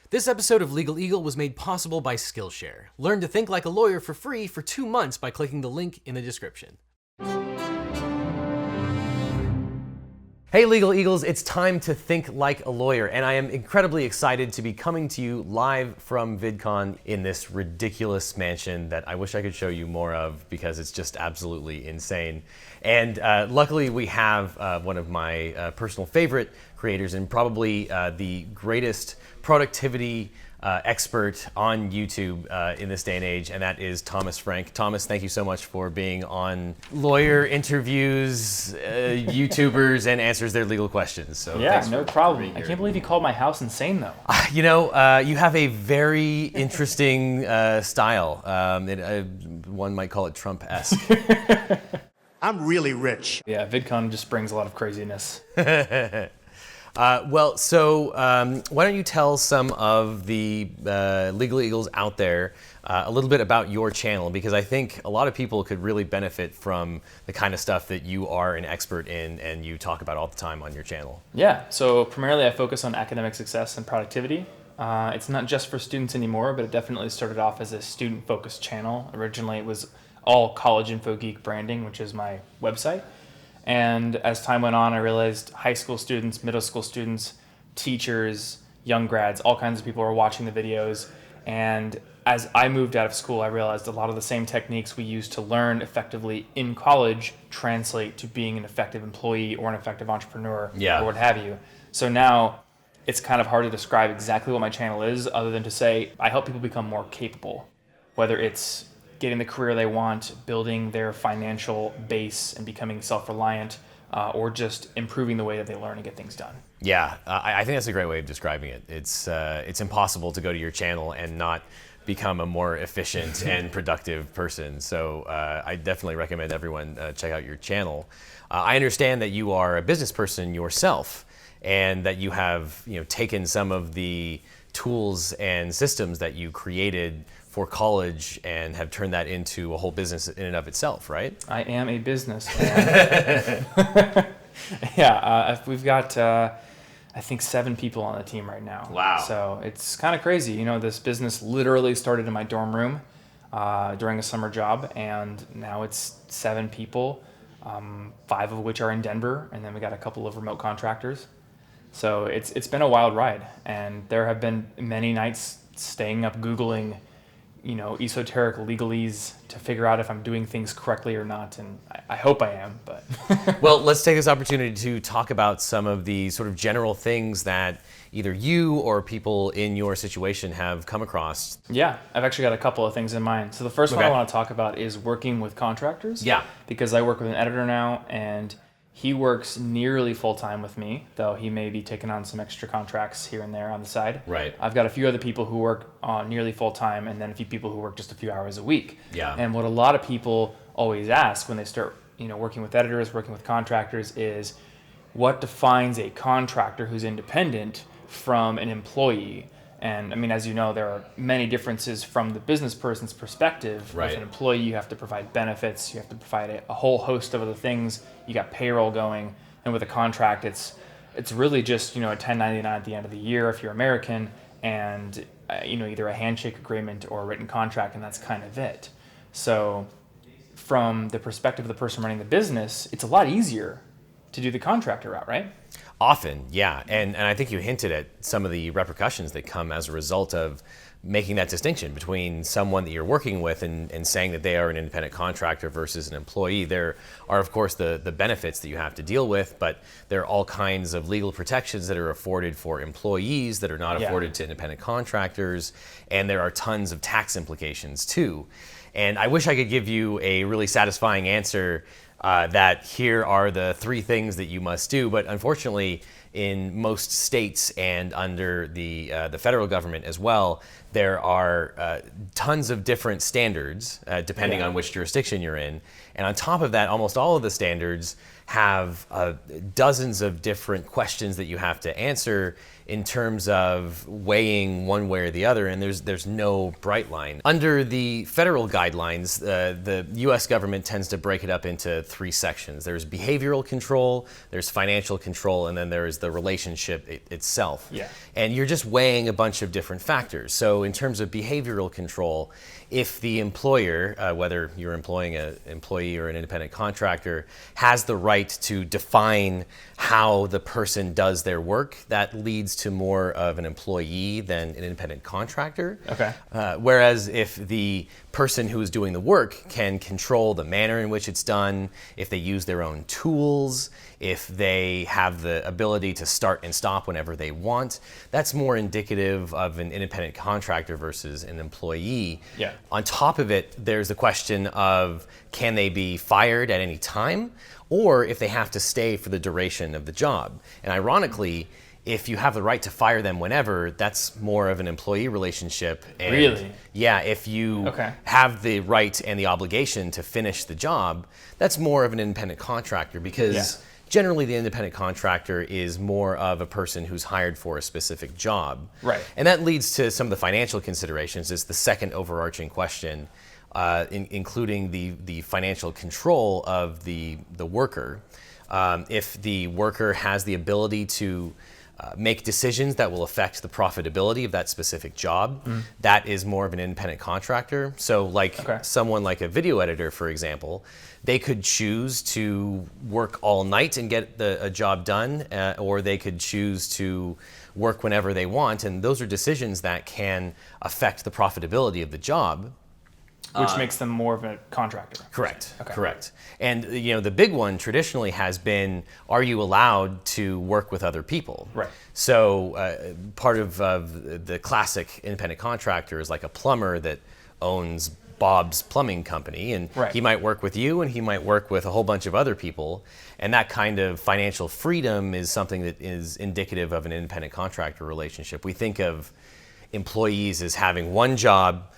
This episode of LegalEagle was made possible by Skillshare. Learn to think like a lawyer for free for 2 months by clicking the link in the description. Hey Legal Eagles, it's time to think like a lawyer, and I am incredibly excited to be coming to you live from VidCon in this ridiculous mansion that I wish I could show you more of because it's just absolutely insane. And luckily we have one of my personal favorite creators and probably the greatest productivity expert on YouTube in this day and age, and that is Thomas Frank. Thomas, thank you so much for being on Lawyer Interviews, YouTubers, and answers their legal questions. So yeah, no problem. I can't believe you called my house insane, though. You know, you have a very interesting style. One might call it Trump-esque. I'm really rich. Yeah, VidCon just brings a lot of craziness. Well, so why don't you tell some of the Legal Eagles out there a little bit about your channel, because I think a lot of people could really benefit from the kind of stuff that you are an expert in and you talk about all the time on your channel. Yeah, so primarily I focus on academic success and productivity. It's not just for students anymore, but it definitely started off as a student-focused channel. Originally it was all College Info Geek branding, which is my website. And as time went on, I realized high school students, middle school students, teachers, young grads, all kinds of people were watching the videos. And as I moved out of school, I realized a lot of the same techniques we used to learn effectively in college translate to being an effective employee or an effective entrepreneur or what have you. So now it's kind of hard to describe exactly what my channel is other than to say I help people become more capable, whether it's getting the career they want, building their financial base and becoming self-reliant, or just improving the way that they learn and get things done. Yeah, I think that's a great way of describing it. It's impossible to go to your channel and not become a more efficient and productive person. So I definitely recommend everyone check out your channel. I understand that you are a business person yourself and that you have taken some of the tools and systems that you created for college and have turned that into a whole business in and of itself, right? I am a businessman. Yeah, we've got, I think 7 people on the team right now. Wow. So it's kind of crazy. You know, this business literally started in my dorm room during a summer job, and now it's 7 people, 5 of which are in Denver, and then we got a couple of remote contractors. So it's been a wild ride, and there have been many nights staying up Googling esoteric legalese to figure out if I'm doing things correctly or not, and I hope I am, but... Well, let's take this opportunity to talk about some of the sort of general things that either you or people in your situation have come across. Yeah, I've actually got a couple of things in mind. So the first one I want to talk about is working with contractors. Yeah. Because I work with an editor now, and he works nearly full-time with me, though he may be taking on some extra contracts here and there on the side. Right. I've got a few other people who work nearly full-time, and then a few people who work just a few hours a week. Yeah. And what a lot of people always ask when they start working with editors, working with contractors, is what defines a contractor who's independent from an employee? And I mean, as you know, there are many differences from the business person's perspective. Right. With an employee, you have to provide benefits, you have to provide a whole host of other things. You got payroll going, and with a contract, it's really just a 1099 at the end of the year if you're American, and either a handshake agreement or a written contract, and that's kind of it. So, from the perspective of the person running the business, it's a lot easier to do the contractor route, right? Often, yeah. And I think you hinted at some of the repercussions that come as a result of making that distinction between someone that you're working with and saying that they are an independent contractor versus an employee. There are, of course, the benefits that you have to deal with, but there are all kinds of legal protections that are afforded for employees that are not afforded to independent contractors, and there are tons of tax implications too. And I wish I could give you a really satisfying answer that here are the 3 things that you must do, but unfortunately in most states and under the federal government as well, there are tons of different standards depending on which jurisdiction you're in. And on top of that, almost all of the standards have dozens of different questions that you have to answer in terms of weighing one way or the other, and there's no bright line. Under the federal guidelines, the U.S. government tends to break it up into 3 sections. There's behavioral control, there's financial control, and then there's the relationship itself. Yeah. And you're just weighing a bunch of different factors. So in terms of behavioral control, if the employer, whether you're employing an employee or an independent contractor, has the right to define how the person does their work, that leads to more of an employee than an independent contractor. Okay. Whereas if the person who is doing the work can control the manner in which it's done, if they use their own tools, if they have the ability to start and stop whenever they want, that's more indicative of an independent contractor versus an employee. Yeah. On top of it, there's the question of, can they be fired at any time, or if they have to stay for the duration of the job? And ironically, if you have the right to fire them whenever, that's more of an employee relationship. And Really? yeah, if you have the right and the obligation to finish the job, that's more of an independent contractor, because generally the independent contractor is more of a person who's hired for a specific job. Right. And that leads to some of the financial considerations. It's the second overarching question, including the financial control of the worker. If the worker has the ability to make decisions that will affect the profitability of that specific job, that is more of an independent contractor. So like someone like a video editor, for example, they could choose to work all night and get a job done, or they could choose to work whenever they want. And those are decisions that can affect the profitability of the job. Which makes them more of a contractor. Correct. Okay. Correct. And the big one traditionally has been, are you allowed to work with other people? Right. So part of the classic independent contractor is like a plumber that owns Bob's Plumbing Company, and he might work with you, and he might work with a whole bunch of other people. And that kind of financial freedom is something that is indicative of an independent contractor relationship. We think of employees as having one job.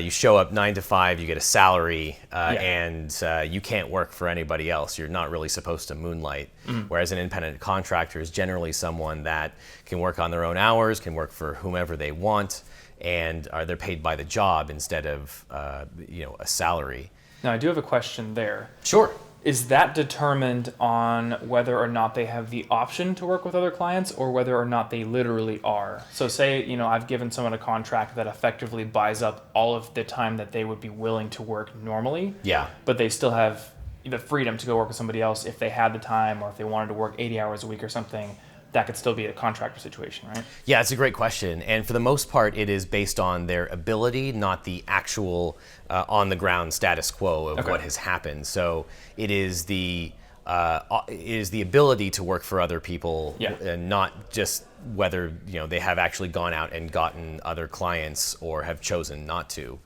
You show up 9 to 5, you get a salary, and you can't work for anybody else. You're not really supposed to moonlight. Whereas an independent contractor is generally someone that can work on their own hours, can work for whomever they want, and they're paid by the job instead of a salary. Now, I do have a question there. Sure. Is that determined on whether or not they have the option to work with other clients, or whether or not they literally are? So say, I've given someone a contract that effectively buys up all of the time that they would be willing to work normally. Yeah. But they still have the freedom to go work with somebody else if they had the time, or if they wanted to work 80 hours a week or something. That could still be a contractor situation, right? Yeah, it's a great question. And for the most part, it is based on their ability, not the actual on-the-ground status quo of what has happened. So it is the ability to work for other people, and not just whether they have actually gone out and gotten other clients or have chosen not to.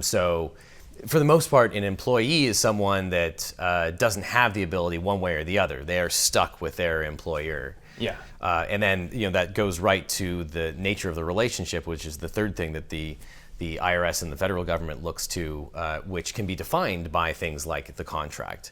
So for the most part, an employee is someone that doesn't have the ability one way or the other. They are stuck with their employer. Yeah. And then that goes right to the nature of the relationship, which is the third thing that the IRS and the federal government looks to, which can be defined by things like the contract.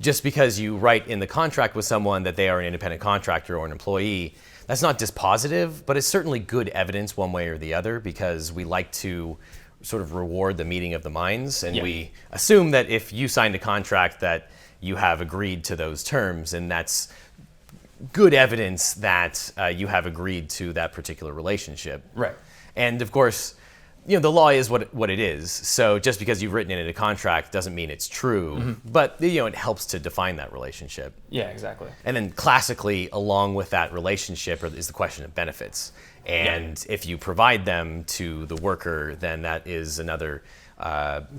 Just because you write in the contract with someone that they are an independent contractor or an employee, that's not dispositive, but it's certainly good evidence one way or the other, because we like to sort of reward the meeting of the minds, and we assume that if you signed a contract that you have agreed to those terms, and that's good evidence that you have agreed to that particular relationship. Right. And of course, the law is what it is. So just because you've written it in a contract doesn't mean it's true, but it helps to define that relationship. Yeah, exactly. And then classically, along with that relationship is the question of benefits. And if you provide them to the worker, then that is another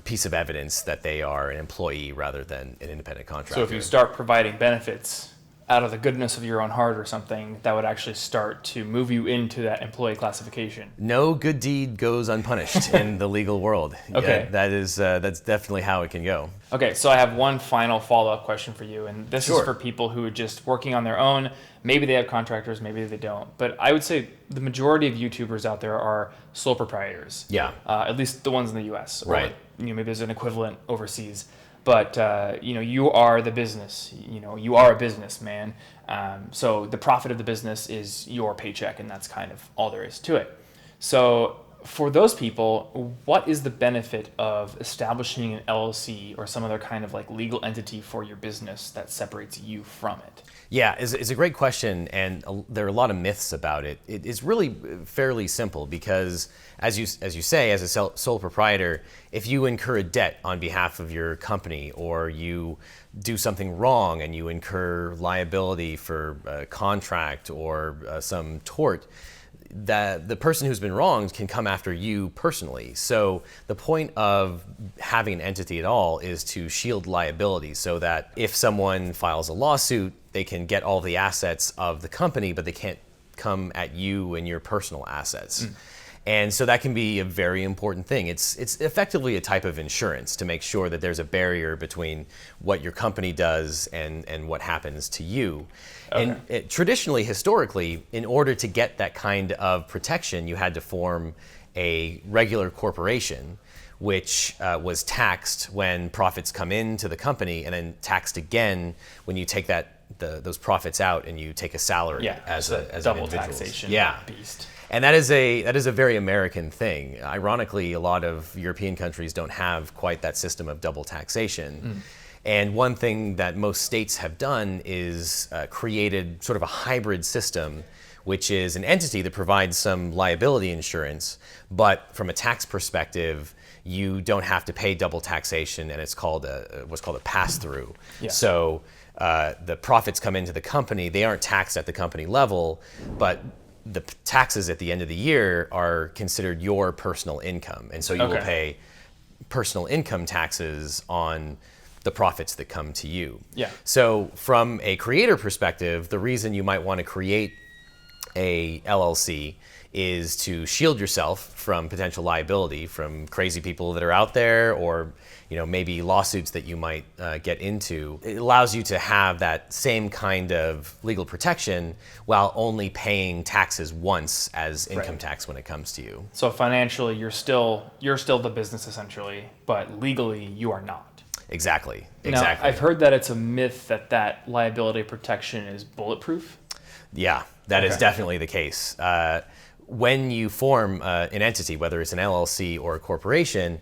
piece of evidence that they are an employee rather than an independent contractor. So if you start providing benefits out of the goodness of your own heart or something, that would actually start to move you into that employee classification. No good deed goes unpunished in the legal world. Okay. Yeah, that's definitely how it can go. Okay, so I have one final follow-up question for you, and this is for people who are just working on their own. Maybe they have contractors, maybe they don't. But I would say the majority of YouTubers out there are sole proprietors. Yeah. At least the ones in the US. Or right. maybe there's an equivalent overseas. but you are the business. You are a businessman. So the profit of the business is your paycheck, and that's kind of all there is to it. So for those people, what is the benefit of establishing an LLC or some other kind of like legal entity for your business that separates you from it? Yeah, it's a great question, and there are a lot of myths about it. It's really fairly simple because, as you say, as a sole proprietor, if you incur a debt on behalf of your company or you do something wrong and you incur liability for a contract or some tort, that the person who's been wronged can come after you personally. So the point of having an entity at all is to shield liability so that if someone files a lawsuit, they can get all the assets of the company, but they can't come at you and your personal assets. And so that can be a very important thing. It's effectively a type of insurance to make sure that there's a barrier between what your company does and what happens to you. Okay. And traditionally, historically, in order to get that kind of protection, you had to form a regular corporation, which was taxed when profits come into the company and then taxed again when you take those profits out and you take a salary as a double individual. taxation beast. And that is a very American thing. Ironically, a lot of European countries don't have quite that system of double taxation. And one thing that most states have done is created sort of a hybrid system, which is an entity that provides some liability insurance, but from a tax perspective, you don't have to pay double taxation, and it's called what's called a pass-through. Yeah. So the profits come into the company, they aren't taxed at the company level, but the taxes at the end of the year are considered your personal income. And so you will pay personal income taxes on the profits that come to you. Yeah. So from a creator perspective, the reason you might want to create a LLC is to shield yourself from potential liability from crazy people that are out there, or maybe lawsuits that you might get into. It allows you to have that same kind of legal protection while only paying taxes once as income tax when it comes to you. So financially, you're still the business essentially, but legally you are not. Exactly. Now, I've heard that it's a myth that liability protection is bulletproof. Yeah, that is definitely the case. When you form an entity, whether it's an LLC or a corporation,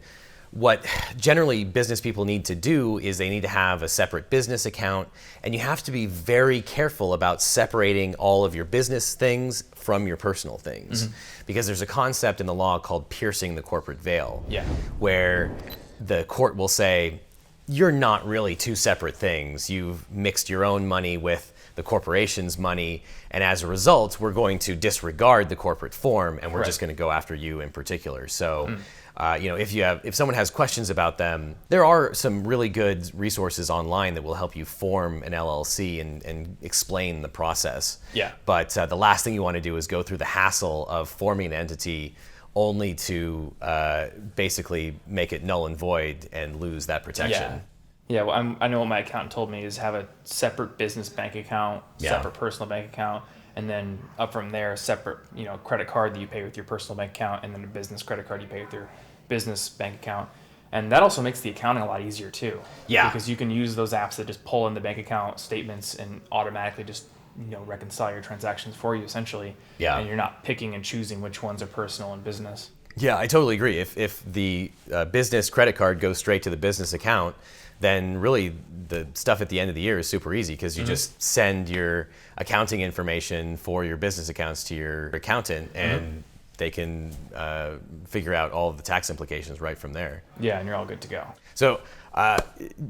what generally business people need to do is they need to have a separate business account, and you have to be very careful about separating all of your business things from your personal things. Because there's a concept in the law called piercing the corporate veil, where the court will say, you're not really two separate things. You've mixed your own money with the corporation's money, and as a result, we're going to disregard the corporate form, and we're just going to go after you in particular. So, if someone has questions about them, there are some really good resources online that will help you form an LLC and explain the process. Yeah. But the last thing you want to do is go through the hassle of forming an entity only to basically make it null and void and lose that protection. Yeah, well, I know what my accountant told me is have a separate business bank account, separate personal bank account, and then up from there, a separate credit card that you pay with your personal bank account, and then a business credit card you pay with your business bank account. And that also makes the accounting a lot easier too. Yeah. Because you can use those apps that just pull in the bank account statements and automatically just reconcile your transactions for you essentially. Yeah. And you're not picking and choosing which ones are personal and business. Yeah, I totally agree. If the business credit card goes straight to the business account, then really the stuff at the end of the year is super easy because you just send your accounting information for your business accounts to your accountant, and they can figure out all of the tax implications right from there. Yeah, and you're all good to go. So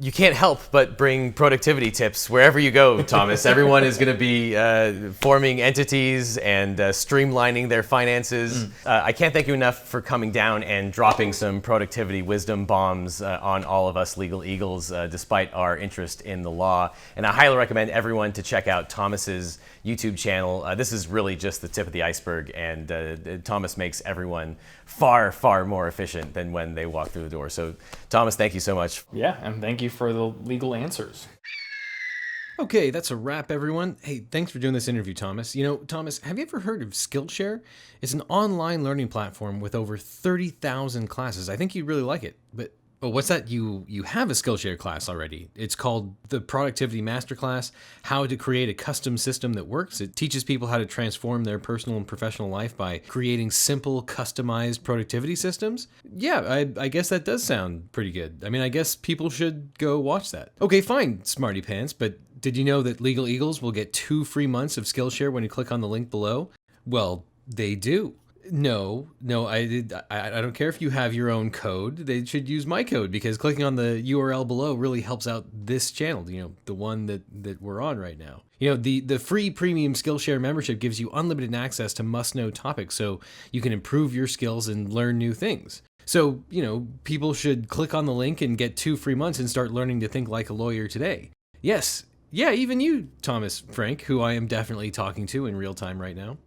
you can't help but bring productivity tips wherever you go, Thomas. Everyone is going to be forming entities and streamlining their finances. I can't thank you enough for coming down and dropping some productivity wisdom bombs on all of us Legal Eagles, despite our interest in the law. And I highly recommend everyone to check out Thomas's YouTube channel. This is really just the tip of the iceberg, and Thomas makes everyone far, far more efficient than when they walk through the door. So, Thomas, thank you so much. Yeah, and thank you for the legal answers. Okay, that's a wrap, everyone. Hey, thanks for doing this interview, Thomas. Thomas, have you ever heard of Skillshare? It's an online learning platform with over 30,000 classes. I think you'd really like it. But Oh, what's that? You have a Skillshare class already. It's called the Productivity Masterclass, How to Create a Custom System That Works. It teaches people how to transform their personal and professional life by creating simple, customized productivity systems. Yeah, I guess that does sound pretty good. I mean, I guess people should go watch that. Okay, fine, Smarty Pants, but did you know that Legal Eagles will get 2 free months of Skillshare when you click on the link below? Well, they do. No, I don't care if you have your own code. They should use my code because clicking on the URL below really helps out this channel, the one that we're on right now. The free premium Skillshare membership gives you unlimited access to must-know topics so you can improve your skills and learn new things. So, people should click on the link and get 2 free months and start learning to think like a lawyer today. Yes, yeah, even you, Thomas Frank, who I am definitely talking to in real time right now.